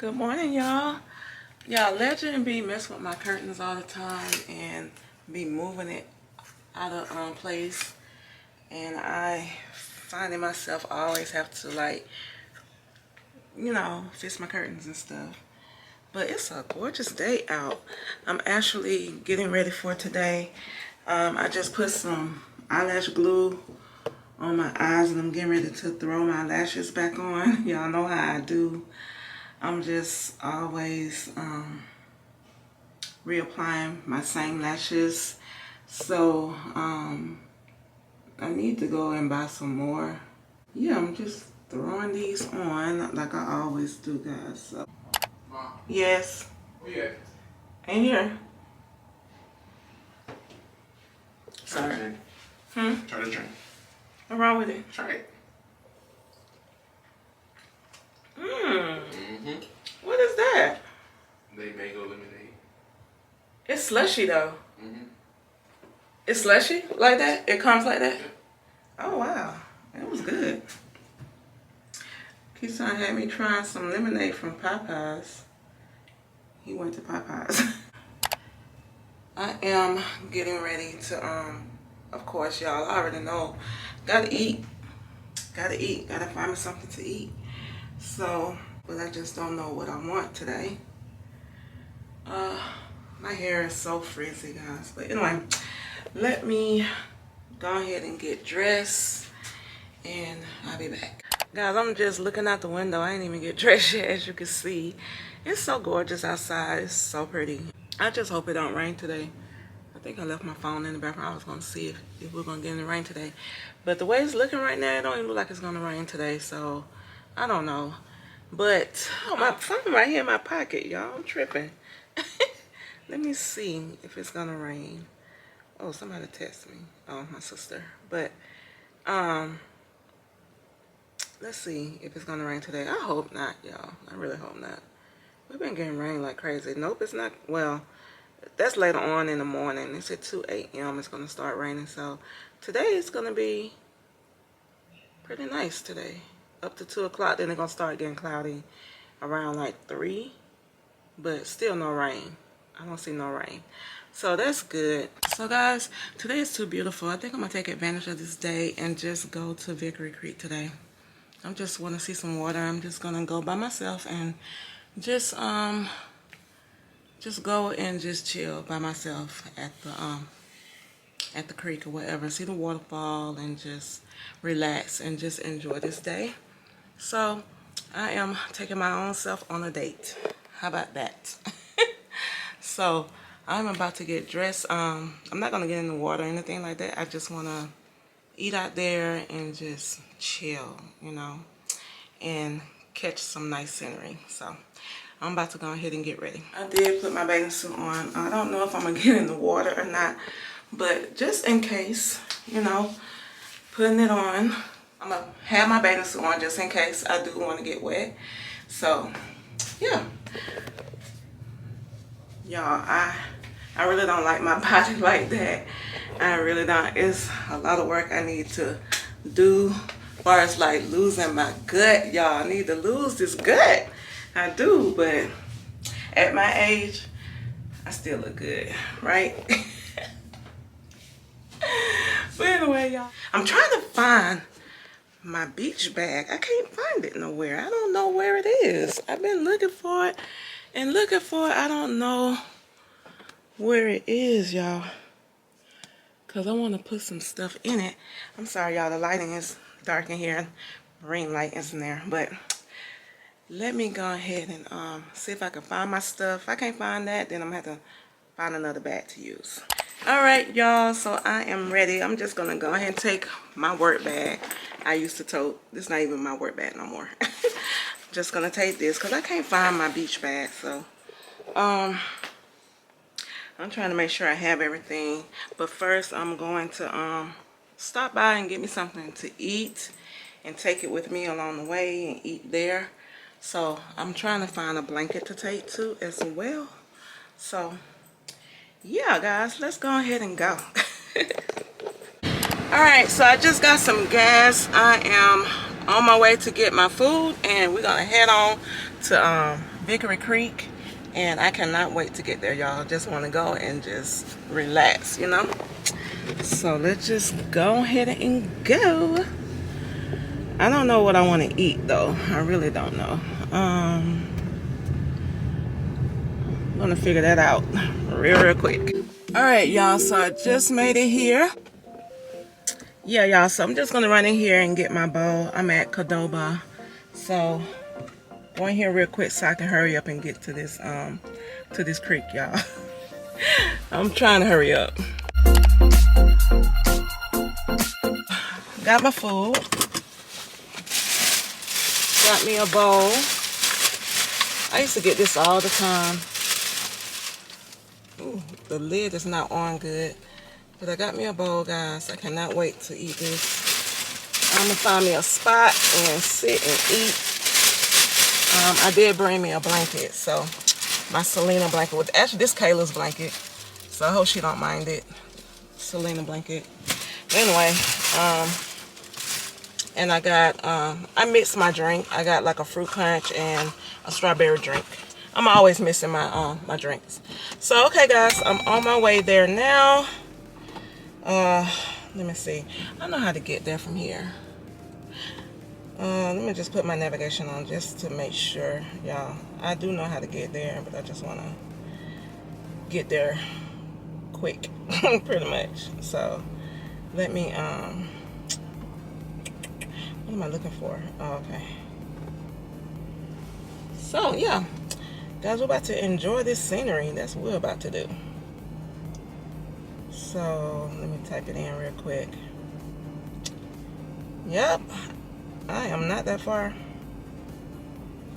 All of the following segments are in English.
Good morning, y'all. Y'all, LaChe be messing with my curtains all the time and be moving it out of place. And I finding myself always have to, like, fix my curtains and stuff. But it's a gorgeous day out. I'm actually getting ready for today. I just put some eyelash glue on my eyes and I'm getting ready to throw my lashes back on. Y'all know how I do. I'm just always reapplying my same lashes. So I need to go and buy some more. Yeah, I'm just throwing these on like I always do, guys. So. Mom. Yes. Where you at? Ain't here. Try the drink. Try the drink. What's wrong with it? Try it. What is that? They mango lemonade. It's slushy though. It's slushy like that? It comes like that? Oh wow. It was good. Keyshawn had me trying some lemonade from Popeyes. He went to Popeyes. I am getting ready to, of course, y'all already know, gotta eat. Gotta eat. Gotta find me something to eat. So, but I just don't know what I want today. My hair is so frizzy, guys. But anyway, let me go ahead and get dressed and I'll be back. Guys, I'm just looking out the window. I ain't even get dressed yet, as you can see. It's so gorgeous outside. It's so pretty. I just hope it don't rain today. I think I left my phone in the bathroom. I was going to see if we're going to get in the rain today. But the way it's looking right now, it don't even look like it's going to rain today. So, I don't know. But, oh, my phone right here in my pocket, y'all. I'm tripping. Let me see if it's going to rain. Oh, somebody text me. Oh, my sister. But, let's see if it's going to rain today. I hope not, y'all. I really hope not. We've been getting rain like crazy. Nope, it's not. Well, that's later on in the morning. It's at 2 a.m. It's going to start raining. So today it's going to be pretty nice today. Up to 2 o'clock. Then it's going to start getting cloudy around like 3. But still no rain. I don't see no rain. So that's good. So guys, today is too beautiful. I think I'm going to take advantage of this day and just go to Vickery Creek today. I just want to see some water. I'm just going to go by myself and just go and just chill by myself at the creek or whatever. See the waterfall and just relax and just enjoy this day. So I am taking my own self on a date. How about that? So I'm about to get dressed. I'm not gonna get in the water or anything like that. I just wanna eat out there and just chill, and catch some nice scenery. So I'm about to go ahead and get ready. I did put my bathing suit on. I don't know if I'm gonna get in the water or not, but just in case, putting it on. I'm gonna have my bathing suit on just in case I do want to get wet. So yeah, y'all, I really don't like my body like that. I really don't. It's a lot of work I need to do as far as like losing my gut. Y'all, I need to lose this gut. I do, but at my age, I still look good, right? But anyway, y'all, I'm trying to find my beach bag. I can't find it nowhere. I don't know where it is. I've been looking for it and looking for it. I don't know where it is, y'all, because I want to put some stuff in it. I'm sorry, y'all, the lighting is dark in here. Ring light is in there, but let me go ahead and see if I can find my stuff. If I can't find that, then I'm going to have to find another bag to use. Alright, y'all, so I am ready. I'm just going to go ahead and take my work bag. I used to tote. This is not even my work bag no more. Just going to take this because I can't find my beach bag. So, I'm trying to make sure I have everything. But first, I'm going to stop by and get me something to eat and take it with me along the way and eat there. So I'm trying to find a blanket to take to as well. So yeah, guys, let's go ahead and go. Alright, so I just got some gas. I am on my way to get my food and we're gonna head on to Vickery Creek, and I cannot wait to get there, y'all. Just want to go and just relax, you know. So let's just go ahead and go. I don't know what I want to eat though. I really don't know. I'm gonna figure that out real quick. All right, y'all. So I just made it here. Yeah, y'all. So I'm just gonna run in here and get my bowl. I'm at Cordoba, so go in here real quick so I can hurry up and get to this creek, y'all. I'm trying to hurry up. Got my food. Got me a bowl. I used to get this all the time. Ooh, the lid is not on good. But I got me a bowl, guys. I cannot wait to eat this. I'm going to find me a spot and sit and eat. I did bring me a blanket. So, my Selena blanket. Actually, this is Kayla's blanket. So, I hope she don't mind it. Selena blanket. Anyway, and I got, I mixed my drink. I got like a fruit punch and a strawberry drink. I'm always mixing my my drinks. So, okay guys, I'm on my way there now. Let me see. I know how to get there from here. Let me just put my navigation on just to make sure, y'all. I do know how to get there, but I just want to get there quick, pretty much. So, let me, what am I looking for? Oh, okay. So, yeah. Guys, we're about to enjoy this scenery. That's what we're about to do. So, let me type it in real quick. Yep. I am not that far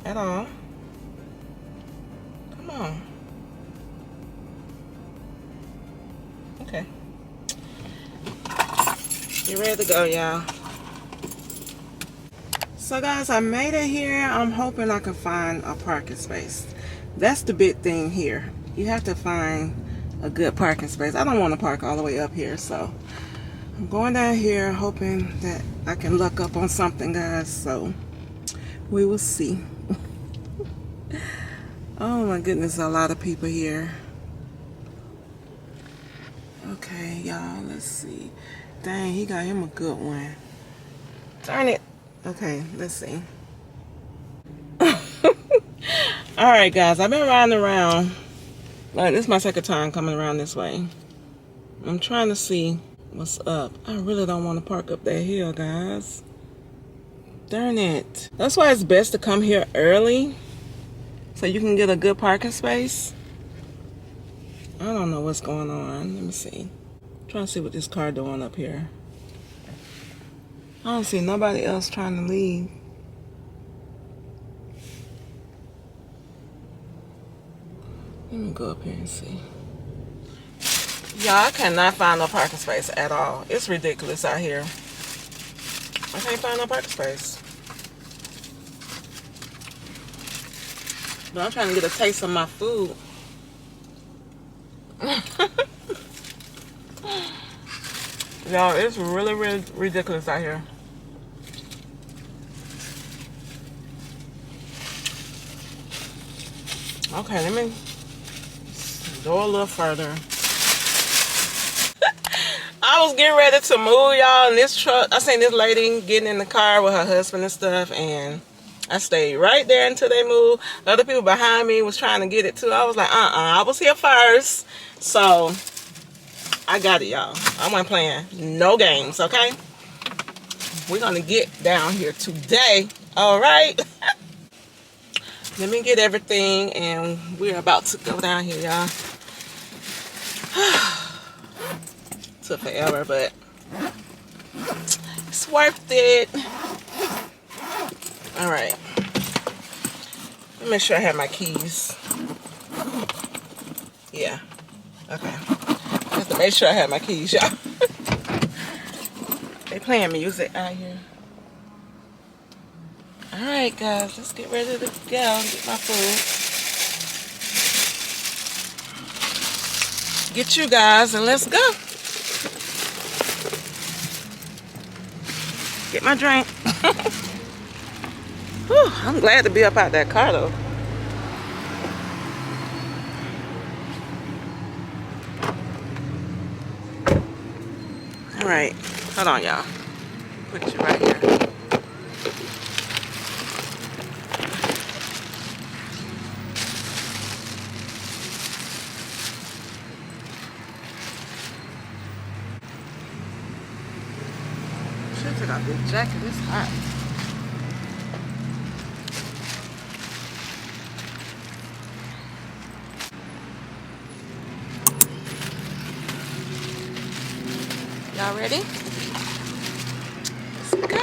at all. Come on. Okay. Get ready to go, y'all. So guys, I made it here. I'm hoping I can find a parking space. That's the big thing here. You have to find a good parking space. I don't want to park all the way up here, so I'm going down here hoping that I can luck up on something, guys. So we will see. Oh my goodness, a lot of people here. Okay, y'all, let's see. Dang, he got him a good one. Turn it. Okay, let's see. Alright guys, I've been riding around. Like, this is my second time coming around this way. I'm trying to see what's up. I really don't want to park up that hill, guys. Darn it. That's why it's best to come here early, so you can get a good parking space. I don't know what's going on. Let me see. I'm trying to see what this car doing up here. I don't see nobody else trying to leave. Let me go up here and see. Y'all, I cannot find no parking space at all. It's ridiculous out here. I can't find no parking space. But I'm trying to get a taste of my food. Y'all, it's really, really ridiculous out here. Okay, let me go a little further. I was getting ready to move, y'all, in this truck. I seen this lady getting in the car with her husband and stuff, and I stayed right there until they moved. The other people behind me was trying to get it too. I was like, I was here first. So, I got it, y'all. I wasn't playing no games, okay? We're going to get down here today, all right? Let me get everything, and we're about to go down here, y'all. Took forever, but it's worth it. All right. Let me make sure I have my keys. Yeah. Okay. I have to make sure I have my keys, y'all. They playing music out here. Alright guys, let's get ready to go and get my food. Get you guys and let's go. Get my drink. Whew, I'm glad to be up out that car though. All right, hold on, y'all. Put you right here. Should take off this jacket. It's hot. Y'all ready? Let's go.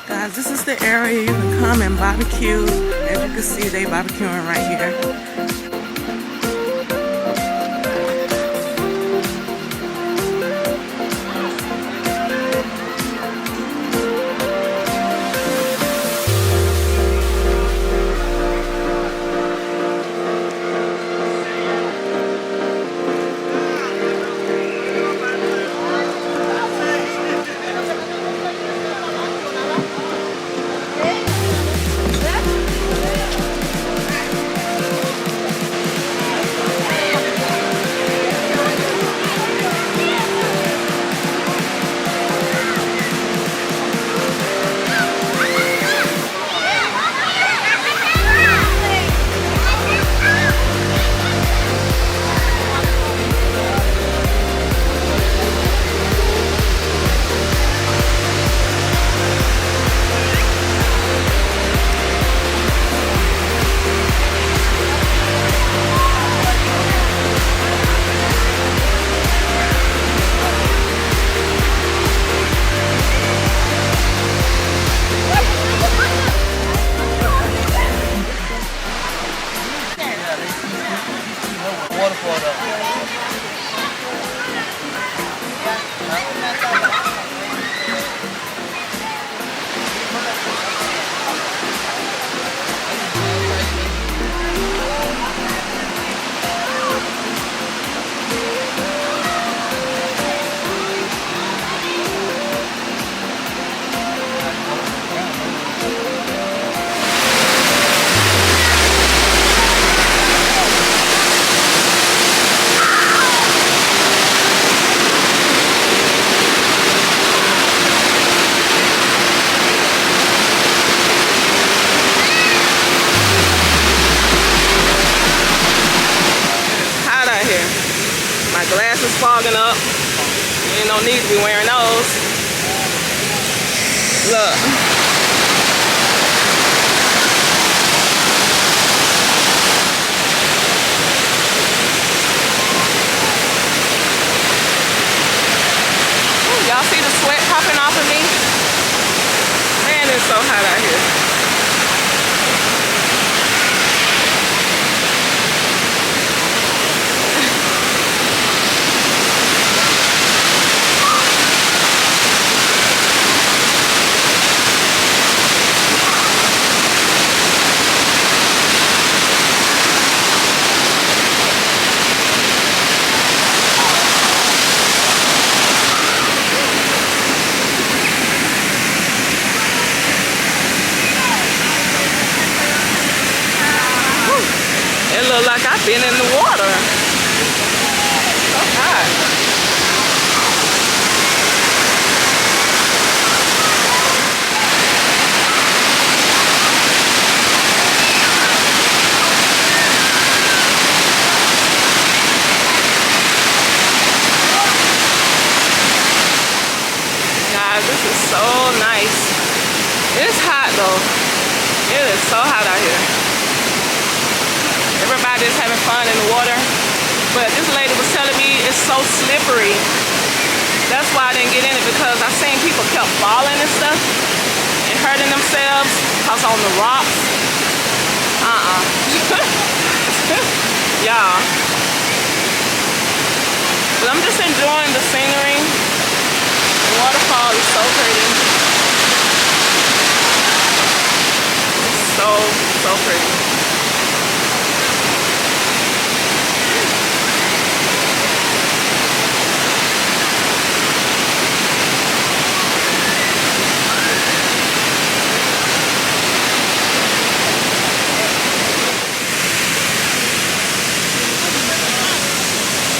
Guys, this is the area you can come and barbecue. As you can see, they barbecuing right here. Waterfall though. My glass is fogging up. Ain't no need to be wearing those. Look. Y'all see the sweat popping off of me? Man, it's so hot out here. It look like I've been in the water. So hot. Guys, this is so nice. It's hot though. It is so hot out here. Everybody everybody is having fun in the water. But this lady was telling me it's so slippery. That's why I didn't get in it, because I seen people kept falling and stuff and hurting themselves because on the rocks. Yeah. But I'm just enjoying the scenery. The waterfall is so pretty. It's so pretty.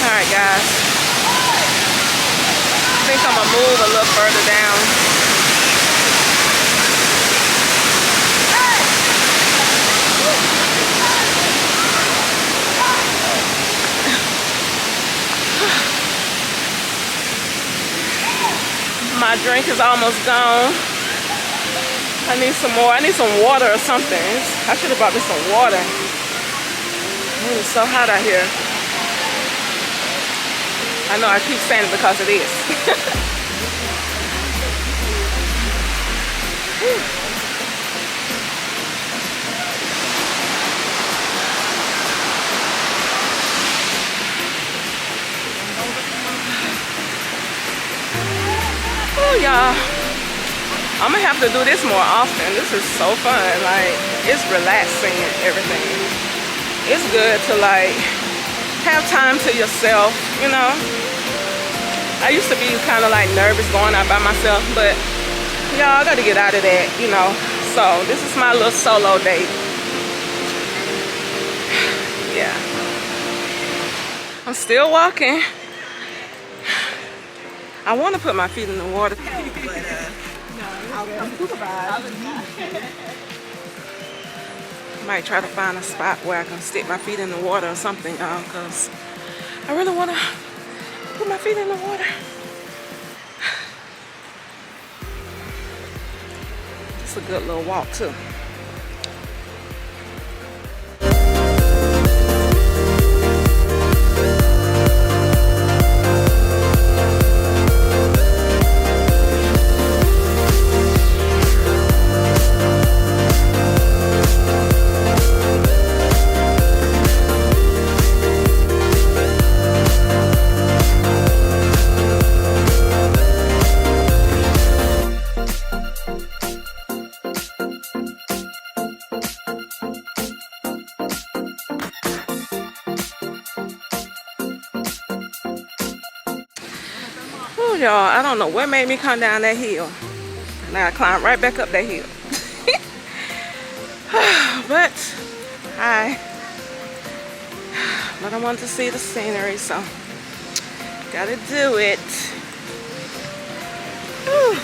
Alright guys, I think I'm gonna move a little further down. My drink is almost gone. I need some more. I need some water or something. I should have brought me some water. It's so hot out here. I know I keep saying it because it is. Oh, y'all. I'm gonna have to do this more often. This is so fun. Like, it's relaxing and everything. It's good to like have time to yourself, you know. I used to be kind of like nervous going out by myself, but y'all, I gotta get out of that, you know. So this is my little solo date. Yeah. I'm still walking. I want to put my feet in the water, but might try to find a spot where I can stick my feet in the water or something, y'all, because I really want to put my feet in the water. It's a good little walk too. Oh, y'all, I don't know what made me come down that hill. Now I climb right back up that hill. But I wanted to see the scenery, so gotta do it. Whew.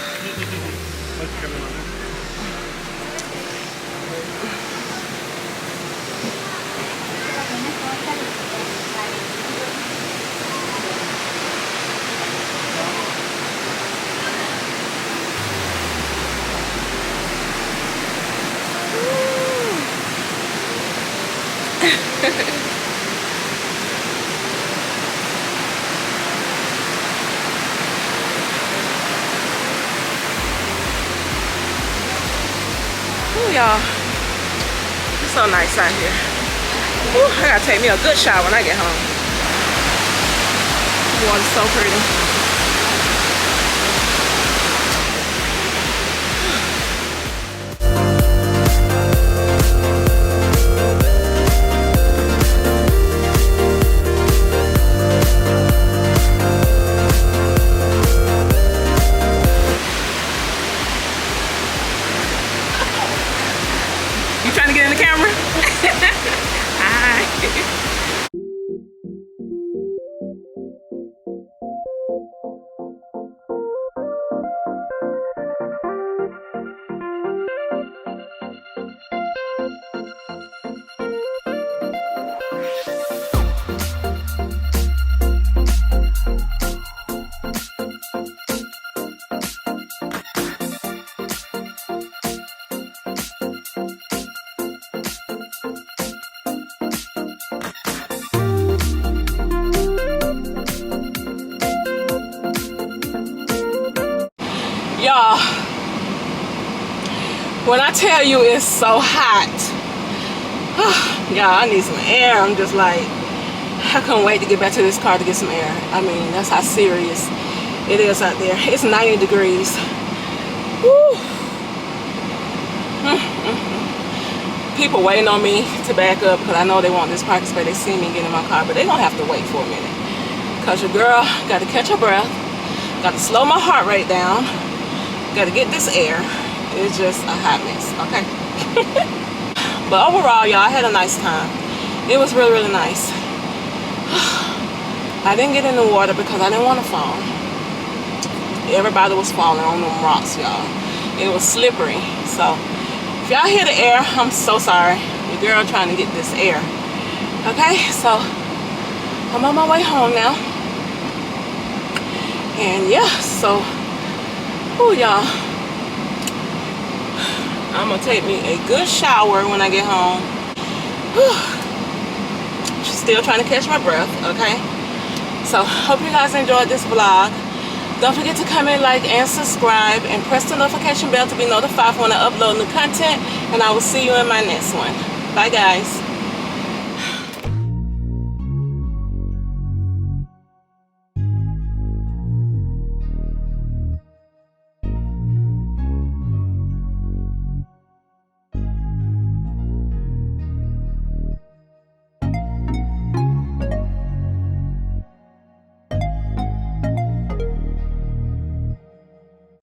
Ooh, y'all, it's so nice out here. Ooh, I gotta take me a good shower when I get home. The water's so pretty. You trying to get in the camera? Hi. When I tell you it's so hot, y'all, I need some air. I'm just like, I couldn't wait to get back to this car to get some air. I mean, that's how serious it is out there. It's 90 degrees. Woo. People waiting on me to back up because I know they want this parking space. They see me get in my car, but they're going to have to wait for a minute. Because your girl got to catch her breath, got to slow my heart rate down, got to get this air. It's just a hot mess, okay? But overall, y'all, I had a nice time. It was really, really nice. I didn't get in the water because I didn't want to fall. Everybody was falling on them rocks, y'all. It was slippery. So, if y'all hear the air, I'm so sorry. Your girl trying to get this air. Okay, so I'm on my way home now. And yeah, so, y'all. I'm gonna take me a good shower when I get home. Still trying to catch my breath, okay? So, hope you guys enjoyed this vlog. Don't forget to comment, like, and subscribe, and press the notification bell to be notified when I upload new content. And I will see you in my next one. Bye, guys.